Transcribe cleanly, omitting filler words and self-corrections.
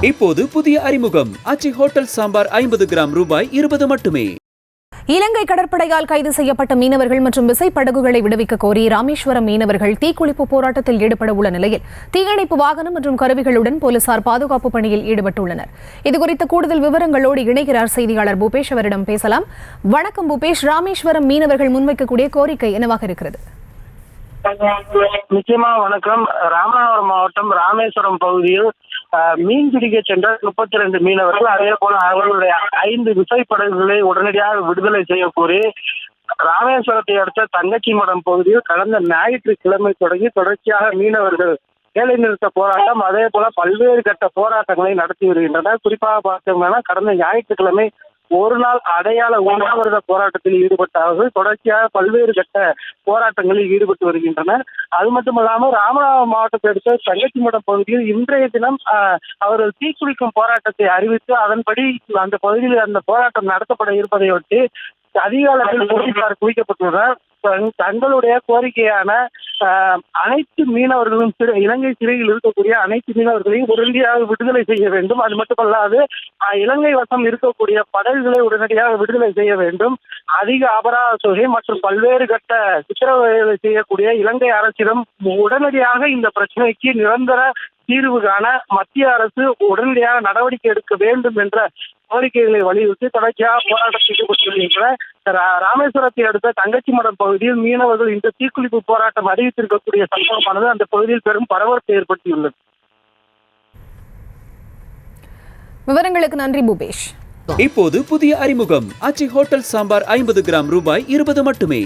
இப்போது புதிய அறிமுகம் ஆச்சி ஹோட்டல் சாம்பார் 50 கிராம் ரூபாய் 20 மட்டுமே. இலங்கை கடற்படையால் கைது செய்யப்பட்ட மீனவர்கள் மற்றும் விசைப்படகுகளை விடுவிக்க கோரி ராமேஸ்வரம் மீனவர்கள் தீக்குளிப்பு போராட்டத்தில் ஈடுபட உள்ள நிலையில் தீயணைப்பு வாகனம் மற்றும் கருவிகளுடன் போலீசார் பாதுகாப்பு பணியில் ஈடுபட்டுள்ளனர். இதுகுறித்த கூடுதல் விவரங்களோடு இணைகிறார் செய்தியாளர் பூபேஷ். அவரிடம் பேசலாம். வணக்கம் பூபேஷ். ராமேஸ்வரம் மீனவர்கள் முன்வைக்கக்கூடிய கோரிக்கை என்னவாக இருக்கிறது? நிச்சயமா வணக்கம். ராமநாதபுரம் மாவட்டம் ராமேஸ்வரம் பகுதியில் மீன் பிடிக்க சென்ற 32 மீனவர்கள், அதே போல அவர்களுடைய 5 விசைப்படகுகளை உடனடியாக விடுதலை செய்ய கோரி ராமேஸ்வரத்தை அடுத்த தங்கச்சி மடம் பகுதியில் கடந்த ஞாயிற்றுக்கிழமை தொடர்ச்சியாக மீனவர்கள் வேலை நிறுத்த போராட்டம், அதே போல பல்வேறு கட்ட போராட்டங்களை நடத்தி வருகின்றனர். குறிப்பாக பார்த்தோம்னா கடந்த ஞாயிற்றுக்கிழமை ஒரு நாள் அடையாள உண்ணாவிரத போராட்டத்தில் ஈடுபட்ட அவர்கள் தொடர்ச்சியாக பல்வேறு கட்ட போராட்டங்களில் ஈடுபட்டு வருகின்றனர். அது மட்டுமல்லாமல் ராமநாதபுரம் மாவட்டத்தை அடுத்த தங்கச்சி மடம் பகுதியில் இன்றைய தினம் அவர்கள் தீக்குளிக்கும் போராட்டத்தை அறிவித்து அதன்படி அந்த பகுதியில் அந்த போராட்டம் நடத்தப்பட இருப்பதையொட்டி அதிக அளவில் போலீசார் குவிக்கப்பட்டுள்ளனர். தங்களுடைய கோரிக்கையான அனைத்து மீனவர்களும் இலங்கை சிறையில் இருக்கக்கூடிய அனைத்து மீனவர்களையும் உடனடியாக விடுதலை செய்ய வேண்டும். அது மட்டுமல்லாது இலங்கை வசம் இருக்கக்கூடிய படகுகளை உடனடியாக விடுதலை செய்ய வேண்டும். அதிக அபராத தொகை மற்றும் பல்வேறு கட்ட சித்திரவதை செய்யக்கூடிய இலங்கை அரசிடம் உடனடியாக இந்த பிரச்சனைக்கு நிரந்தர தீர்வு காண மத்திய அரசு உடனடியாக நடவடிக்கை எடுக்க வேண்டும் என்ற கோரிக்கைகளை வலியுறுத்தி தொடர்ச்சியாக போராட்டத்தில் ஈடுபட்டுள்ளன. ராமேஸ்வரத்தை அடுத்த தங்கச்சி மடம் பகுதியில் மீனவர்கள் இந்த தீக்குளிப்பு போராட்டம் அறிவித்திருக்கக்கூடிய சம்பவமானது அந்த பகுதியில் பெரும் பரபரப்பை ஏற்படுத்தியுள்ளது. விவரங்களுக்கு நன்றி பூபேஷ். இப்போது புதிய அறிமுகம் ஆச்சி ஹோட்டல் சாம்பார் 50 கிராம் ரூபாய் 20 மட்டுமே.